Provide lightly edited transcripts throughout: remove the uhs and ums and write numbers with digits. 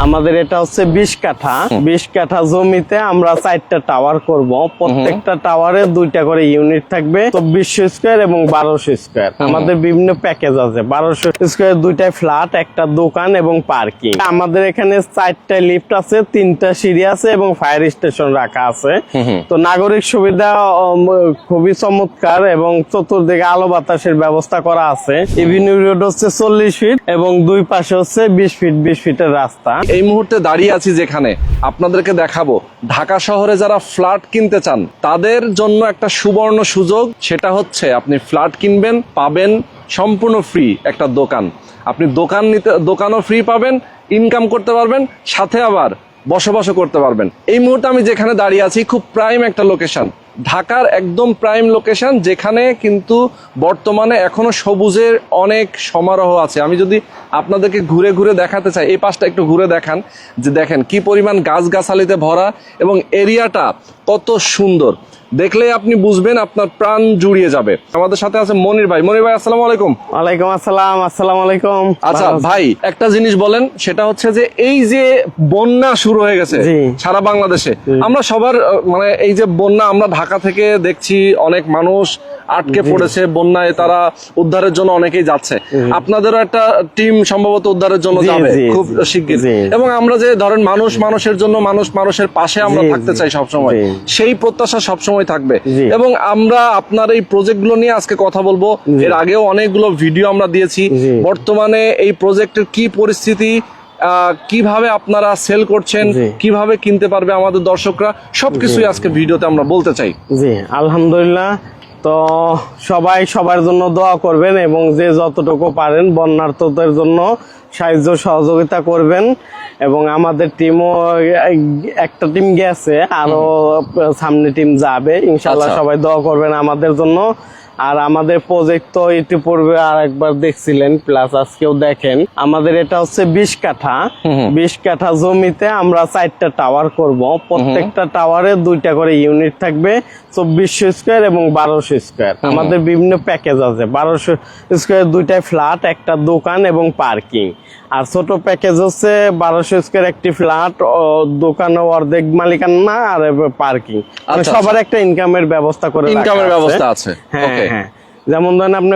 আমাদের এটা হচ্ছে 20 কাঠা 20 কাঠা জমিতে আমরা 4টা টাওয়ার করব। প্রত্যেকটা টাওয়ারে 2টা করে ইউনিট থাকবে, 2400 স্কয়ার এবং 1200 স্কয়ার। আমাদের বিভিন্ন প্যাকেজ আছে। 1200 স্কয়ার 2টা ফ্ল্যাট, একটা দোকান এবং পার্কিং। আমাদের এখানে 4টা লিফট আছে, 3টা সিঁড়ি আছে এবং ফায়ার স্টেশন রাখা আছে। তো নাগরিক সুবিধা খুবই চমৎকার এবং চতুর্দিকে আলো বাতাসের ব্যবস্থা করা আছে। এভিনিউ রোড হচ্ছে 40 ফিট এবং দুই পাশে হচ্ছে 20 ফিটের রাস্তা। এই মুহূর্তে দাঁড়িয়ে আছি যেখানে আপনাদেরকে দেখাবো ঢাকা শহরে যারা ফ্ল্যাট কিনতে চান তাদের জন্য একটা সুবর্ণ সুযোগ। সেটা হচ্ছে আপনি ফ্ল্যাট কিনবেন, পাবেন সম্পূর্ণ ফ্রি একটা দোকান। আপনি দোকানও ফ্রি পাবেন, ইনকাম করতে পারবেন, সাথে আবার বসবাসও করতে পারবেন। এই মুহূর্তে আমি যেখানে দাঁড়িয়ে আছি খুব প্রাইম একটা লোকেশন, ঢাকার একদম প্রাইম লোকেশন, যেখানে কিন্তু বর্তমানে এখনো সবুজের অনেক সমারোহ আছে। আমি যদি আপনাদেরকে ঘুরে ঘুরে দেখাতে চাই, এই পাশটা একটু ঘুরে দেখান, যে দেখেন কি পরিমাণ গাছগাছালিতে ভরা এবং এরিয়াটা কত সুন্দর। দেখলেই আপনি বুঝবেন, আপনার প্রাণ জুড়িয়ে যাবে। আমাদের সাথে আছে মনির ভাই। মনির ভাই, আসসালামু আলাইকুম। ওয়ালাইকুম আসসালাম। আসসালামু আলাইকুম। আচ্ছা ভাই, একটা জিনিস বলেন, সেটা হচ্ছে যে এই যে বন্যা শুরু হয়ে গেছে সারা বাংলাদেশে, আমরা সবার মানে এই যে বন্যা, আমরা ঢাকা থেকে দেখছি অনেক মানুষ আটকে পড়েছে বন্যায়, তারা উদ্ধারের জন্য অনেকেই যাচ্ছে। আপনাদেরও একটা টিম সম্ভবত উদ্ধারের জন্য যাবে খুব শিগগির। এবং আমরা যে ধরেন মানুষের জন্য, মানুষের পাশে আমরা থাকতে চাই সবসময়, সেই প্রত্যাশা সবসময় থাকবে। এবং আমরা আপনার এই প্রজেক্ট গুলো নিয়ে আজকে কথা বলবো। এর আগেও অনেকগুলো ভিডিও আমরা দিয়েছি। বর্তমানে এই প্রজেক্টের কি পরিস্থিতি, কিভাবে আপনারা সেল করছেন, কিভাবে কিনতে পারবে আমাদের দর্শকরা, সবকিছুই আজকে ভিডিওতে আমরা বলতে চাই। জি আলহামদুলিল্লাহ। তো সবাই সবার জন্য দোয়া করবেন এবং যে যতটুকু পারেন বন্যার্তদের জন্য সাহায্য সহযোগিতা করবেন। এবং আমাদের টিমও একটা টিম গেছে, আরো সামনে টিম যাবে ইনশাল্লাহ। সবাই দোয়া করবেন আমাদের জন্য। আর আমাদের প্রজেক্ট তো ইতিপূর্বে আর একবার দেখছিলেন, প্লাস আজকেও দেখেন। আমাদের এটা হচ্ছে 20 কাঠা 20 কাঠা জমিতে আমরা 4টা টাওয়ার করব। প্রত্যেকটা টাওয়ারে 2টা করে ইউনিট থাকবে, 2400 স্কয়ার এবং 1200 স্কয়ার। আমাদের বিভিন্ন প্যাকেজ আছে। 1200 স্কয়ার 2টা ফ্ল্যাট, একটা দোকান এবং পার্কিং। আর ছোট প্যাকেজ হচ্ছে 1200 স্কয়ার একটি ফ্ল্যাট, দোকান অর্ধেক মালিকানা আর পার্কিং। সবার একটা ইনকামের ব্যবস্থা করে, ইনকামের ব্যবস্থা আছে। হ্যাঁ, যেমন ধরেন আপনি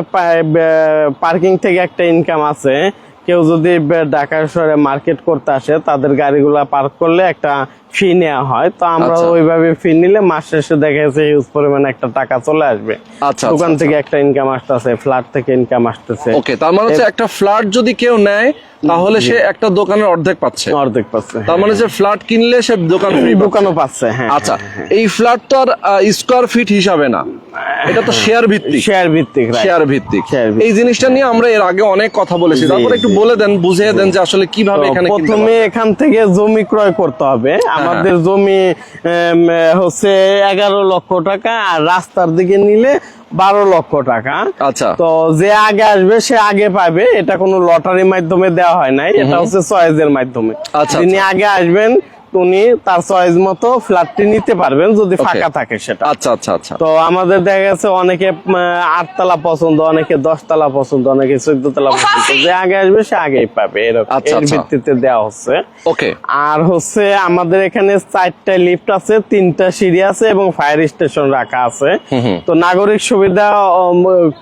পার্কিং থেকে একটা ইনকাম আছে। কেউ যদি ঢাকা শহরে মার্কেট করতে আসে, তাদের গাড়িগুলা পার্ক করলে একটা ফি নেওয়া হয়। তো আমরা ওইভাবে ফি নিলে মাস শেষে দেখা যাচ্ছে হিউজ পরিমাণে একটা টাকা চলে আসবে। দোকান থেকে একটা ইনকাম আসতেছে, ফ্ল্যাট থেকে ইনকাম আসতেছে। ওকে, তার মানে হচ্ছে একটা ফ্ল্যাট যদি কেউ নেয় তাহলে সে একটা দোকানের অর্ধেক পাচ্ছে। তার মানে যে ফ্ল্যাট কিনলে সে দোকানও পাচ্ছে। হ্যাঁ। আচ্ছা, এই ফ্ল্যাট তো আর স্কয়ার ফিট হিসাবে না, এটা তো শেয়ার ভিত্তিক। এই জিনিসটা নিয়ে আমরা এর আগে অনেক কথা বলেছি। তারপরে একটু বলে দেন, বুঝিয়ে দেন যে আসলে কিভাবে এখানে প্রথমে এখান থেকে জমি ক্রয় করতে হবে। আমাদের জমি হচ্ছে 11 লক্ষ টাকা, আর রাস্তার দিকে নিলে 12 লক্ষ টাকা। আচ্ছা, তো যে আগে আসবে সে আগে পাবে। এটা কোনো লটারির মাধ্যমে দেওয়া হয় নাই, এটা হচ্ছে চয়েসের মাধ্যমে। যিনি আগে আসবেন উনি তার চয়েস মতো ফ্ল্যাটটি নিতে পারবেন, যদি ফাঁকা থাকে সেটা। আচ্ছা। তো আমাদের দেখা গেছে অনেকে 8 তলা পছন্দ, অনেকে 10 তলা পছন্দ, অনেকে 14 তলা পছন্দ। যে আগে আসবে সে আগেই পাবে, এরকম এর ভিত্তিতে দেওয়া হচ্ছে। আর হচ্ছে আমাদের এখানে 4টা লিফট আছে, 3টা সিঁড়ি আছে এবং ফায়ার স্টেশন রাখা আছে। তো নাগরিক সুবিধা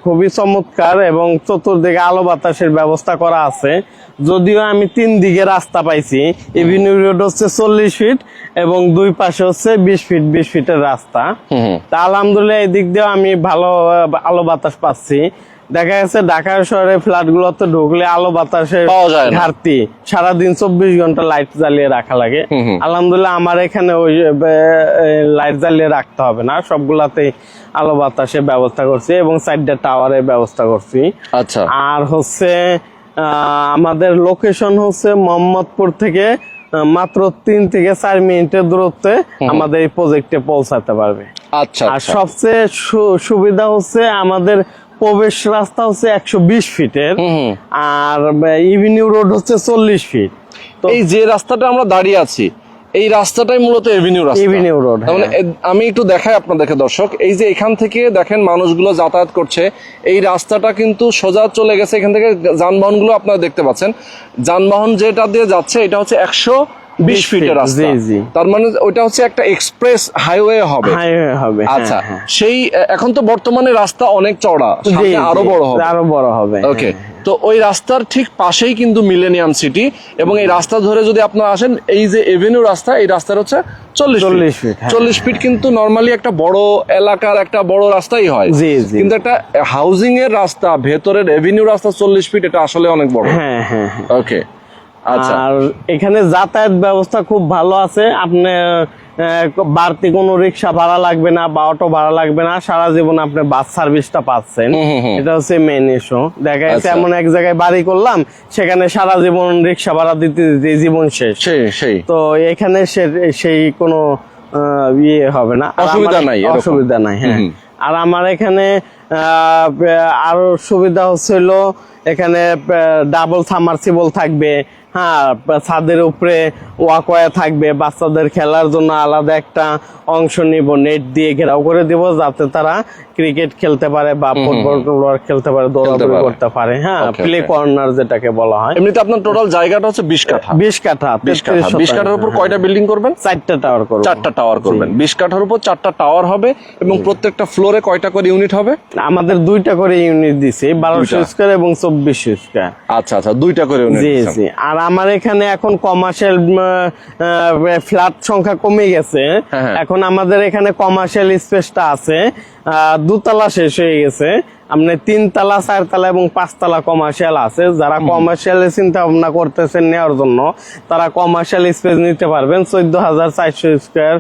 খুবই চমৎকার এবং চতুর্দিকে আলো বাতাসের ব্যবস্থা করা আছে। যদিও আমি 3 দিকে রাস্তা পাইছি। এভিনিউ রোড হচ্ছে 40 ফিট এবং দুই পাশে হচ্ছে 20 ফিটের রাস্তা। তা আলহামদুলিল্লাহ এই দিক দিয়েও আমি ভালো আলো বাতাস পাচ্ছি। দেখা গেছে ঢাকা শহরে ফ্ল্যাট গুলোতে ঢুকলে আলো বাতাসের ঘাটতি, সারাদিন 24 ঘন্টা লাইট জ্বালিয়ে রাখা লাগে। আলহামদুলিল্লাহ আমার এখানে ওই লাইট জ্বালিয়ে রাখতে হবে না, সবগুলাতেই আলো বাতাসের ব্যবস্থা করছি এবং 4টা টাওয়ারের ব্যবস্থা করছি। আচ্ছা, আর হচ্ছে আমাদের লোকেশন হচ্ছে মোহাম্মদপুর থেকে মাত্র 3 থেকে 4 মিনিটের দূরত্বে আমাদের এই প্রজেক্টে পৌঁছাতে পারবে। আচ্ছা, আর সবচেয়ে সুবিধা হচ্ছে আমাদের প্রবেশ রাস্তা হচ্ছে 120 ফিটের, আর ইভিনিউ রোড হচ্ছে 40 ফিট। তো এই যে রাস্তাটা আমরা দাঁড়িয়ে আছি, এই রাস্তাটাই মূলত এভিনিউ রাস্তা, এভিনিউ রোড। তার মানে আমি একটু দেখাই আপনাদেরকে দর্শক, এই যে এখান থেকে দেখেন মানুষগুলো যাতায়াত করছে, এই রাস্তাটা কিন্তু সোজা চলে গেছে, এখান থেকে যানবাহনগুলো আপনারা দেখতে পাচ্ছেন, যানবাহন যেটা দিয়ে যাচ্ছে এটা হচ্ছে 120 ফিটের রাস্তা, তার মানে ওইটা হচ্ছে একটা এক্সপ্রেস হাইওয়ে হবে। আচ্ছা, সেই এখন তো বর্তমানে রাস্তা অনেক চওড়া, সামনে আরো বড় হবে। ওকে, তো ওই রাস্তার ঠিক পাশেই কিন্তু মিলেনিয়াম সিটি, এবং এই রাস্তা ধরে যদি আপনারা আসেন, এই যে এভিনিউ রাস্তা, এই রাস্তার হচ্ছে 40 ফিট। 40 ফিট কিন্তু নরমালি একটা বড় এলাকার একটা বড় রাস্তাই হয়, কিন্তু একটা হাউজিং এর রাস্তা, ভেতরের এভিনিউ রাস্তা 40 ফিট, এটা আসলে অনেক বড়। ওকে, আচ্ছা, আর এখানে যাতায়াত ব্যবস্থা খুব ভালো আছে, আপনি বাড়তি কোনো রিক্সা ভাড়া লাগবে না বা অটো ভাড়া লাগবে না, সারা জীবন আপনি বাস সার্ভিসটা পাচ্ছেন, এটা হচ্ছে মেইন ইস্যু। দেখা যাচ্ছে এমন এক জায়গায় বাড়ি করলাম, সেখানে সারা জীবন রিক্সা ভাড়া দিতে দিতে জীবন শেষ, তো এখানে সেই কোনো ইয়ে হবে না, অসুবিধা নাই। হ্যাঁ, আর আমার এখানে আরো সুবিধা হচ্ছিল, এখানে ডাবল সাবমার্সিবল থাকবে, হ্যাঁ, ছাদের উপরে ওয়াকওয়ে থাকবে, বাচ্চাদের খেলার জন্য আলাদা একটা অংশ নিব, নেট দিয়ে ঘেরাও করে দিব, যাতে তারা ক্রিকেট খেলতে পারে বা ফুটবল খেলতে পারে, দৌড়াদৌড়ি করতে পারে। হ্যাঁ, প্লে কর্নার যেটাকে বলা হয়। এমনিতে আপনার টোটাল জায়গাটা হচ্ছে 20 কাঠা। 20 কাঠার উপর কয়টা বিল্ডিং করবেন? 4টা টাওয়ার করবেন। 4টা টাওয়ার করবেন। 20 কাঠার উপর 4টা টাওয়ার হবে, এবং প্রত্যেকটা ফ্লোরে কয়টা করে ইউনিট হবে? আমাদের 2টা করে ইউনিট দিছি, 1200 স্কয়ার এবং 2400 স্কয়ার। আচ্ছা আচ্ছা, 2টা করে ইউনিট। জি। আর আমার এখানে এখন কমার্শিয়াল ফ্ল্যাট সংখ্যা কমে গেছে, এখন আমাদের এখানে কমার্শিয়াল স্পেসটা আছে, 2 তলা শেষ হয়ে গেছে, আপনি 3 তলা 4 তলা এবং 5 তলা কমার্শিয়াল আছে। যারা কমার্শিয়াল চিন্তা ভাবনা করতেছেন নেওয়ার জন্য, তারা কমার্শিয়াল স্পেস নিতে পারবেন। 14,400 স্কয়ার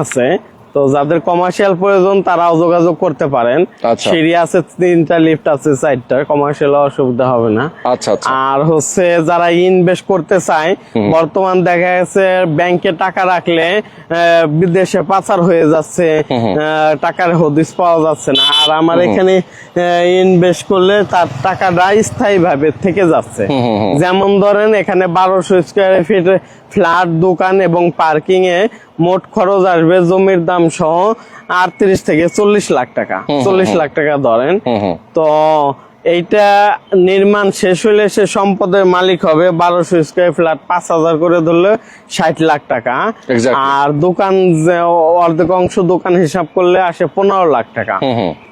আছে, তো যাদের কমার্শিয়াল প্রয়োজন তারাও যোগাযোগ করতে পারেন। সিঁড়ি আছে 3টা, লিফট আছে 4টা, কমার্শিয়াল অসুবিধা হবে না। আর হচ্ছে যারা ইনভেস্ট করতে চায়, বর্তমান দেখা গেছে ব্যাংকে টাকা রাখলে বিদেশে পাচার হয়ে যাচ্ছে, টাকার হদিস পাওয়া যাচ্ছে না, আর আমার এখানে ইনভেস্ট করলে তার টাকাটা স্থায়ী ভাবে থেকে যাচ্ছে। যেমন ধরেন এখানে 1200 স্কয়ার ফিট ফ্ল্যাট, দোকান এবং পার্কিং এ মোট খরচ আসবে জমির দাম সহ 38 থেকে 40 লাখ টাকা, 40 লাখ টাকা ধরেন। তো এইটা নির্মাণ শেষ হইলে সে সম্পদের মালিক হবে। 1200 স্কয়ার ফ্ল্যাট 5000 করে ধরলে 60 লাখ টাকা, আর দোকান অর্ধেক অংশ দোকান হিসাব করলে আসে 15 লাখ টাকা,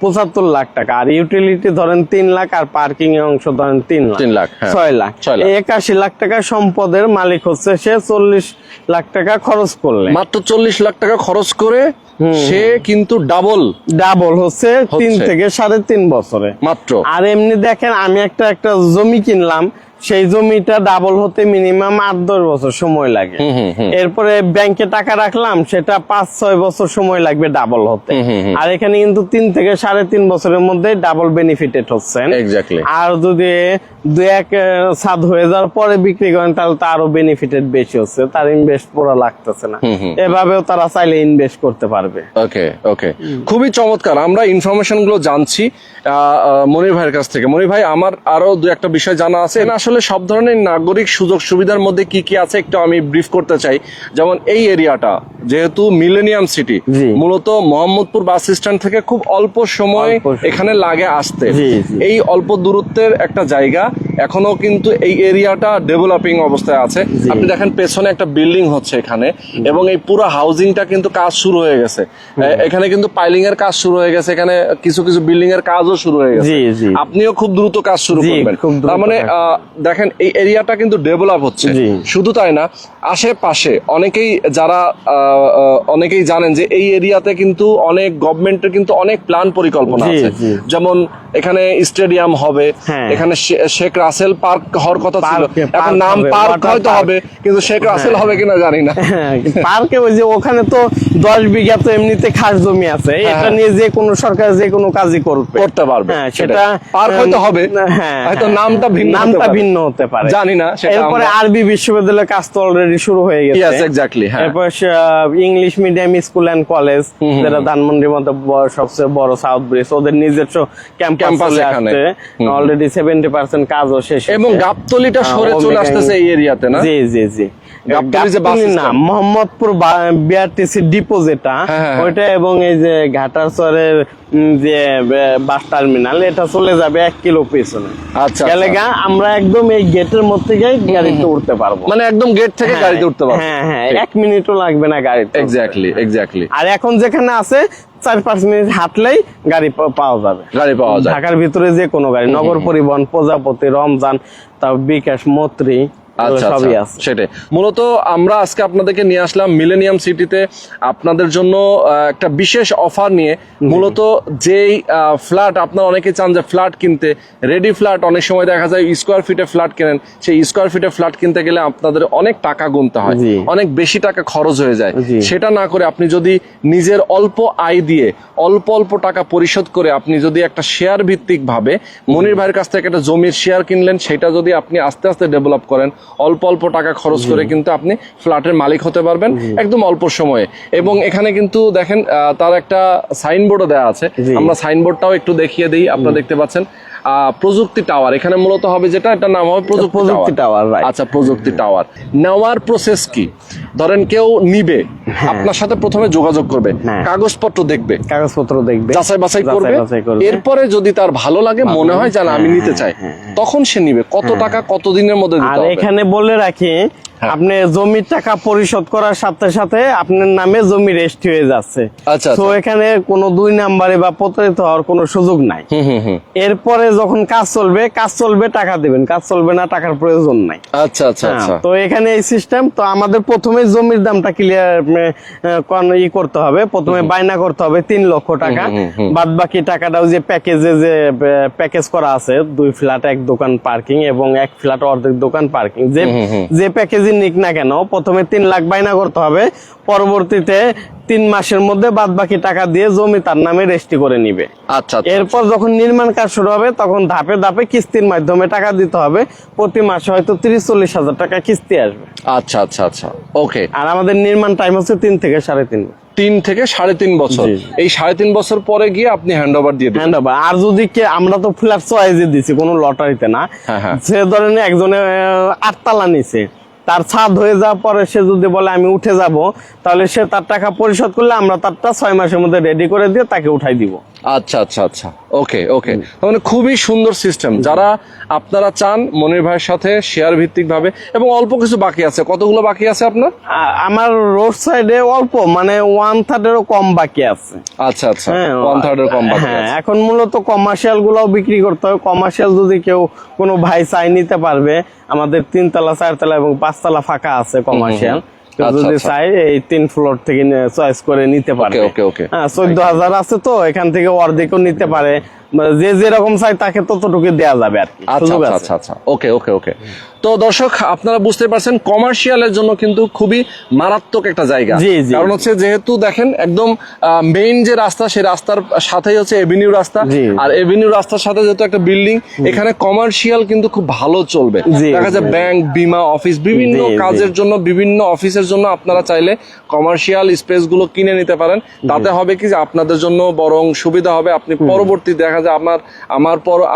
75 লাখ টাকা, আর ইউটিলিটি ধরেন 3 লাখ, আর পার্কিং এর অংশ ধরেন 3 লাখ, 6 লাখ, 81 লাখ টাকা সম্পদের মালিক হচ্ছে সে। 40 লাখ টাকা খরচ করলে, মাত্র 40 লাখ টাকা খরচ করে সে কিন্তু ডাবল হচ্ছে 3 থেকে 3.5 বছরে মাত্র। আর এমনি দেখেন, আমি একটা জমি কিনলাম, সেই জমিটা ডাবল হতে মিনিমাম 8-10 বছর সময় লাগে। এরপরে ব্যাংকে টাকা রাখলাম, সেটা 5-6 বছর সময় লাগবে ডাবল হতে। আর এখানে কিন্তু 3 থেকে 3.5 বছরের মধ্যে ডাবল বেনিফিটেড হচ্ছেন। আর যদি 2-1 ছাদ হয়ে যাওয়ার পরে বিক্রি করেন, তাহলে তো আরো বেনিফিটেড বেশি হচ্ছে, তার ইনভেস্ট পুরো লাগতেছে না। এভাবেও তারা চাইলে ইনভেস্ট করতে পারবে। ওকে, খুবই চমৎকার। আমরা ইনফরমেশন গুলো জানছি মনির ভাইয়ের কাছ থেকে। মনির ভাই, আমার আরো 2-1টা বিষয় জানা আছে। আসলে সব ধরনের নাগরিক সুযোগ সুবিধার মধ্যে কি কি আছে একটু আমি ব্রিফ করতে চাই। যেমন এই এরিয়াটা যেহেতু মিলেনিয়াম সিটি, মূলত মোহাম্মদপুর বাস স্ট্যান্ড থেকে খুব অল্প সময় এখানে লাগে আসতে, এই অল্প দূরত্বের একটা জায়গা। এখনো কিন্তু এই এরিয়াটা ডেভেলপিং অবস্থায় আছে। আপনি দেখেন পেছনে একটা বিল্ডিং হচ্ছে এখানে, এবং এই পুরো হাউজিংটা কিন্তু কাজ শুরু হয়ে গেছে। এখানে কিন্তু পাইলিং এর কাজ শুরু হয়ে গেছে, এখানে কিছু কিছু বিল্ডিং এর কাজও শুরু হয়ে গেছে। আপনিও খুব দ্রুত কাজ শুরু করবেন। তার মানে দেখেন এই এরিয়াটা কিন্তু ডেভেলপ হচ্ছে। শুধু তাই না, আশেপাশে অনেকেই জানেন যে এই এরিয়াতে কিন্তু অনেক গভর্নমেন্টের কিন্তু অনেক প্ল্যান পরিকল্পনা আছে। যেমন এখানে স্টেডিয়াম হবে, এখানে শেখ রাসেল পার্ক হওয়ার কথা ছিল, এখন নাম পার্ক হয়তো হবে, কিন্তু শেখ রাসেল হবে কিনা জানি না। পার্কে ওই যে ওখানে তো 10 বিঘা তো এমনিতে খাস জমি আছে, এটা নিয়ে যে কোনো সরকার যে কোনো কাজই করতে পারবে। সেটা পার্ক হয়তো হবে, হয়তো নামটা ভিন্ন হতে পারে, জানি না। এরপরে আরবি বিশ্ববিদ্যালয়ের কাজ তো অলরেডি শুরু হয়ে গেছে। এরপর English medium school and college, যেটা ধানমন্ডির মধ্যে সবচেয়ে বড় সাউথ ব্রিজ, ওদের নিজস্ব ক্যাম্পাস আছে অলরেডি। 70% কাজও শেষ, এবং গাবতলীটা সরে চলে আসতেছে এই এরিয়াতে না? জি। গাবতলী যে বাস না, মোহাম্মদপুর বিআরটিসি ডিপো যেটা ওইটা, এবং এই যে ঘাটারচরের যে বাস টার্মিনাল, এটা চলে যাবে 1 কিলো পেছনে। আচ্ছা, গেলে আমরা একদম এই গেটের মধ্যে গিয়ে গাড়িতে উঠতে পারবো, মানে একদম গেট থেকে গাড়িতে উঠতে পারবো। হ্যাঁ হ্যাঁ, 1 মিনিটও লাগবে না গাড়িতে। এক্স্যাক্টলি। আর এখন যেখানে আছে 4-5 মিনিট হাঁটলেই গাড়ি পাওয়া যাবে। ঢাকার ভিতরে যে কোনো গাড়ি, নগর পরিবহন, প্রজাপতি, রমজান, তারপর বিকাশ, মৈত্রী, সবই আছে। সেটাই মূলত আমরা আজকে আপনাদেরকে নিয়ে আসলাম মিলেনিয়াম সিটিতে আপনাদের জন্য একটা বিশেষ অফার নিয়ে। মূলত যেই ফ্ল্যাট আপনারা অনেকে চান যে ফ্ল্যাট কিনতে, রেডি ফ্ল্যাট, অনেক সময় দেখা যায় স্কোয়ার ফিটে ফ্ল্যাট কেনেন, সেই স্কোয়ার ফিটে ফ্ল্যাট কিনতে গেলে আপনাদের অনেক টাকা গুনতে হয়, অনেক বেশি টাকা খরচ হয়ে যায়। সেটা না করে আপনি যদি নিজের অল্প আয় দিয়ে অল্প অল্প টাকা পরিশোধ করে আপনি যদি একটা শেয়ার ভিত্তিক ভাবে মনির ভাইয়ের কাছ থেকে একটা জমির শেয়ার কিনলেন, সেটা যদি আপনি আস্তে আস্তে ডেভেলপ করেন, অল্প অল্প টাকা খরচ করে কিন্তু আপনি ফ্ল্যাটের মালিক হতে পারবেন একদম অল্প সময়ে। এবং এখানে কিন্তু দেখেন তার একটা সাইনবোর্ডও দেওয়া আছে, আমরা সাইনবোর্ডটাও একটু দেখিয়ে দিই। আপনারা দেখতে পাচ্ছেন প্রযুক্তি টাওয়ার, এখানে মূলত হবে যেটা, এটার নাম হবে প্রযুক্তি টাওয়ার। আচ্ছা, প্রযুক্তি টাওয়ার নেওয়ার প্রসেস কি? ধরেন কেউ নিবে, আপনার সাথে প্রথমে যোগাযোগ করবে, কাগজপত্র দেখবে, যাচাই বাছাই করবে, এরপরে যদি তার ভালো লাগে, মনে হয় যে আমি নিতে চাই, তখন সে নিবে। কত টাকা কতদিনের মধ্যে দিতে হবে? আর এখানে বলে রাখি, আপনি জমির টাকা পরিশোধ করার সাথে সাথে আপনার নামে জমি রেজিস্ট্রি হয়ে যাচ্ছে। তো এখানে কোনো 2 নাম্বারে বা প্রতারিত হওয়ার কোনো সুযোগ নাই। এরপরে যখন কাজ চলবে টাকা দিবেন, কাজ চলবে না, টাকার প্রয়োজন নাই। আচ্ছা আচ্ছা আচ্ছা। তো এখানে এই সিস্টেম। তো আমাদের প্রথমে জমির দামটা ক্লিয়ার করতে হবে, প্রথমে বায়না করতে হবে 3 লক্ষ টাকা। বাদ বাকি টাকাটাও যে প্যাকেজে যে প্যাকেজ করা আছে, 2 ফ্ল্যাট 1 দোকান পার্কিং এবং 1 ফ্ল্যাট অর্ধেক দোকান পার্কিং, যে প্যাকেজ নিক না কেন, প্রথমে 3 লাখ বায়না করতে হবে, পরবর্তীতে 3 মাসের মধ্যে বাদ বাকি টাকা দিয়ে জমি তার নামে রেজিস্ট্রি করে নিবে। আচ্ছা। এরপর যখন নির্মাণ কাজ শুরু হবে, তখন ধাপে ধাপে কিস্তির মাধ্যমে টাকা দিতে হবে। প্রতি মাসে হয়তো 30-40 হাজার টাকা কিস্তি আসবে। আচ্ছা আচ্ছা আচ্ছা, ওকে। আর আমাদের নির্মাণ টাইম হচ্ছে 3 থেকে 3.5 বছর। 3 থেকে 3.5 বছর। এই 3.5 বছর পরে গিয়ে আপনি হ্যান্ড ওভার দিয়ে দিবেন। আর যদি আমরা তো ফ্ল্যাট চয়েসে দিছি, কোনো লটারিতে না। সে ধরেন একজনে 8 তালা নিছে, তার ছাদ হয়ে যাওয়ার পরে সে যদি বলে আমি উঠে যাব, তাহলে সে তার টাকা পরিশোধ করলে আমরা তারটা 6 মাসের মধ্যে রেডি করে দিয়ে তাকে উঠাই দিব। আচ্ছা আচ্ছা আচ্ছা, ওকে ওকে। মানে খুবই সুন্দর সিস্টেম। যারা আপনারা চান মনির ভাইয়ের সাথে শেয়ার ভিত্তিক ভাবে, এবং অল্প কিছু বাকি আছে, কতগুলো বাকি আছে আপনার? আমার রোড সাইডে অল্প, মানে 1/3 কম বাকি আছে। আচ্ছা আচ্ছা, 1/3 কম বাকি আছে। এখন মূলত কমার্শিয়াল গুলাও বিক্রি করতে হবে। কমার্শিয়াল যদি কেউ কোনো ভাই চাই নিতে পারবে, আমাদের 3 তলা 4 তলা এবং 5 তলা ফাঁকা আছে কমার্শিয়াল। যদি চাই এই 3 ফ্লোর থেকে চয়েস করে নিতে পারে। 14,000 আছে, তো এখান থেকে অর্ধেকও নিতে পারে। যে যেরকম চাই তাকে ততটুকু দেওয়া যাবে আর কি। আচ্ছা আচ্ছা, ওকে ওকে ওকে। তো দর্শক, আপনারা বুঝতে পারছেন কমার্শিয়ালের জন্য কিন্তু খুবই মারাত্মক একটা জায়গা। কারণ হচ্ছে যেহেতু দেখেন একদম মেইন যে রাস্তা, সেই রাস্তার সাথেই হচ্ছে এভিনিউ রাস্তা, আর এভিনিউ রাস্তার সাথে যেহেতু একটা বিল্ডিং, এখানে কমার্শিয়াল কিন্তু খুব ভালো চলবে। দেখা যায় ব্যাংক, বিমা, অফিস, বিভিন্ন কাজের জন্য, বিভিন্ন অফিসের জন্য আপনারা চাইলে কমার্শিয়াল স্পেস গুলো কিনে নিতে পারেন। তাতে হবে কি যে আপনাদের জন্য বরং সুবিধা হবে। আপনি পরবর্তী দেখা যায়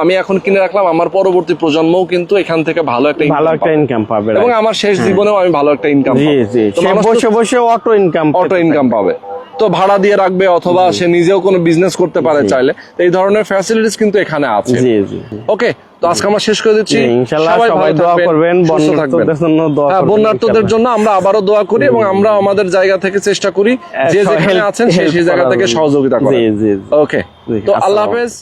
আমি এখন কিনে রাখলাম, আমার পরবর্তী প্রজন্মও কিন্তু এখান থেকে ভালো একটা ইনকাম পাবে, এবং আমার শেষ জীবনেও আমি ভালো একটা ইনকাম পাবো। বসে বসে অটো ইনকাম পাবে। তো ভাড়া দিয়ে রাখবে, অথবা সে নিজেও কোনো বিজনেস করতে পারে চাইলে। এই ধরনের ফ্যাসিলিটিস কিন্তু এখানে আছে। ওকে, তো আজকে আমরা শেষ করে দিচ্ছি। সবাই দোয়া করবেন বন্যার্তদের জন্য। আমরা আবারও দোয়া করি, এবং আমরা আমাদের জায়গা থেকে চেষ্টা করি যে যেখানে আছেন সেই জায়গা থেকে সহযোগিতা করার। ওকে, তো আল্লাহ হাফেজ।